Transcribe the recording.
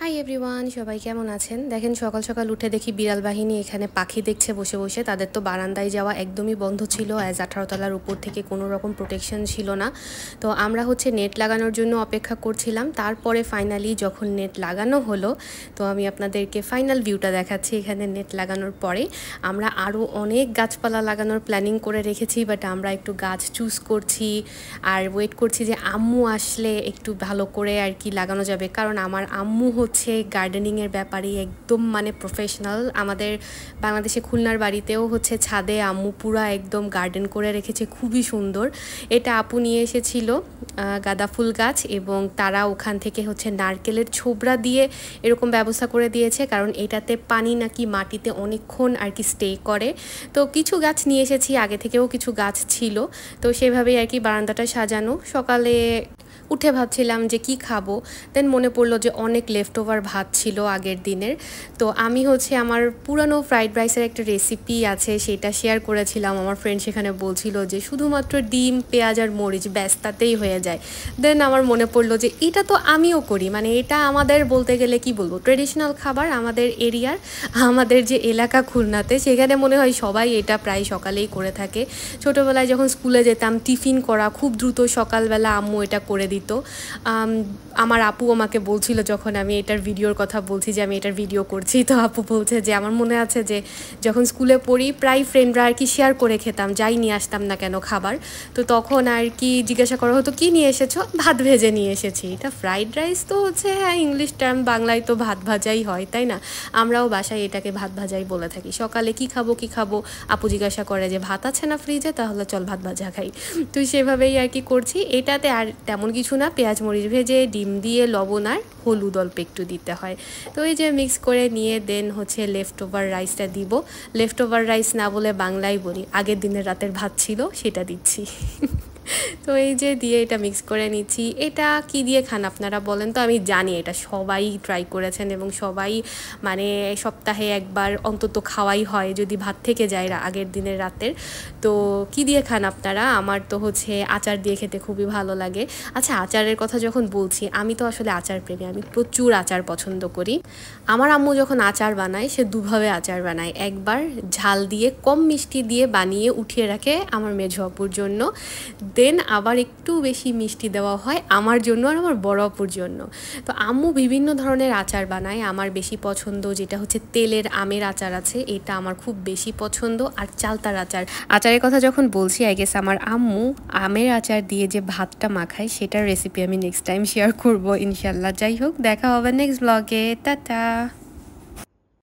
Hi everyone, সবাই কেমন আছেন? দেখেন সকাল সকাল উঠে দেখি বিড়াল বাহিনী এখানে পাখি দেখছে বসে বসে। তাদের তো বারান্দায় যাওয়া একদমই বন্ধ ছিল, অ্যাজ 18 তলার উপর থেকে কোনো রকম প্রোটেকশন ছিল না। তো আমরা নেট লাগানোর জন্য অপেক্ষা করছিলাম। তারপরে ফাইনালি যখন নেট লাগানো হলো, তো আমি আপনাদেরকে ফাইনাল ভিউটা দেখাচ্ছি। এখানে নেট লাগানোর পরে আমরা আরও অনেক গাছপালা লাগানোর প্ল্যানিং করে রেখেছি, বাট আমরা একটু গাছ চুজ করছি আর ওয়েট করছি যে আম্মু আসলে একটু ভালো করে আর কি লাগানো যাবে। কারণ আমার আম্মু গার্ডেনিংয়ের ব্যাপারে একদম প্রফেশনাল। আমাদের বাংলাদেশে খুলনার বাড়িতেও ছাদে আম্মু পুরা একদম গার্ডেন করে রেখেছে, খুবই সুন্দর। এটা আপু নিয়ে এসেছিল গাঁদা ফুল গাছ, এবং তারা ওখান থেকে নারকেলের ছোবড়া দিয়ে এরকম ব্যবস্থা করে দিয়েছে, কারণ এটাতে পানি নাকি মাটিতে অনেকক্ষণ আর কি স্টে করে। তো কিছু গাছ নিয়ে এসেছি, আগে থেকেও কিছু গাছ ছিল, তো সেভাবেই আর কি বারান্দাটা সাজানো। সকালে উঠে ভাবছিলাম যে কি খাবো, দেন মনে পড়লো যে অনেক লেফট ওভার ভাত ছিল আগের দিনের। তো আমি আমার পুরানো ফ্রাইড রাইসের একটা রেসিপি আছে, সেটা শেয়ার করেছিলাম। আমার ফ্রেন্ড সেখানে বলছিল যে শুধুমাত্র ডিম, পেঁয়াজ আর মরিচ, ব্যাস তাতেই হয়ে যায়। দেন আমার মনে পড়লো যে এটা তো আমিও করি, এটা আমাদের বলতে গেলে কি বলবো ট্রেডিশনাল খাবার আমাদের এরিয়ার, আমাদের যে এলাকা খুলনাতে, সেখানে মনে হয় সবাই এটা প্রায় সকালেই করে থাকে। ছোটোবেলায় যখন স্কুলে যেতাম, টিফিন করা খুব দ্রুত সকালবেলা আম্মু এটা করে দিত। আমার আপু আমাকে বলছিল, যখন আমি এটার ভিডিওর কথা বলছি যে আমি এটার ভিডিও করছি, তো আপু বলছে যে আমার মনে আছে যে যখন স্কুলে পড়ি প্রায় ফ্রেন্ডরা আর কি শেয়ার করে খেতাম, যাই নিয়ে আসতাম না কেন খাবার, তো তখন আর কি জিজ্ঞাসা করা হতো কি নিয়ে এসেছো, ভাত ভেজে নিয়ে এসেছি। এটা ফ্রাইড রাইস তো হ্যাঁ ইংলিশ টার্ম, বাংলায় তো ভাত ভাজাই হয়, তাই না? আমরাও বাসায় এটাকে ভাত ভাজাই বলে থাকি। সকালে কি খাবো আপু জিজ্ঞাসা করে যে ভাত আছে না ফ্রিজে, তাহলে চল ভাত ভাজা খাই। তো সেভাবেই আর কি করছি। এটাতে আর তেমন কিছু না, পেঁয়াজ মরিচ ভেজে ডিম দিয়ে লবণ আর হলুদ অল্প একটু দিতে হয়। তো এই যে মিক্স করে নিয়ে দেন লেফট ওভার রাইসটা দিব। লেফট ওভার রাইস না বলে বাংলায় বলি আগের দিনের রাতের ভাত ছিল, সেটা দিচ্ছি। তো এই যে দিয়ে এটা মিক্স করে নিচ্ছি। এটা কি দিয়ে খান আপনারা বলেন তো? আমি জানি এটা সবাই ট্রাই করেছেন এবং সবাই সপ্তাহে একবার অন্তত খাওয়াই হয় যদি ভাত থেকে যায় আগের দিনের রাতের। তো কি দিয়ে খান আপনারা? আমার তো আচার দিয়ে খেতে খুবই ভালো লাগে। আচ্ছা, আচারের কথা যখন বলছি, আমি তো আসলে আচার প্রেমী, আমি প্রচুর আচার পছন্দ করি। আমার আম্মু যখন আচার বানায়, সে দুভাবে আচার বানায়। একবার ঝাল দিয়ে কম মিষ্টি দিয়ে বানিয়ে উঠিয়ে রাখে আমার মেঝো আপুর জন্য, দেন আবার একটু বেশি মিষ্টি দেওয়া হয় আমার জন্য আর আমার বড় আপুর জন্য। তো আম্মু বিভিন্ন ধরনের আচার বানায়। আমার বেশি পছন্দ যেটা তেলের আমের আচার আছে, এটা আমার খুব বেশি পছন্দ। আর চালতার আচারের কথা যখন বলছি, আই গেস আমার আম্মু আমের আচার দিয়ে যে ভাতটা মাখায়, সেটার রেসিপি আমি নেক্সট টাইম শেয়ার করবো ইনশাল্লাহ। যাই হোক, দেখা হবে নেক্সট ব্লগে। টাটা।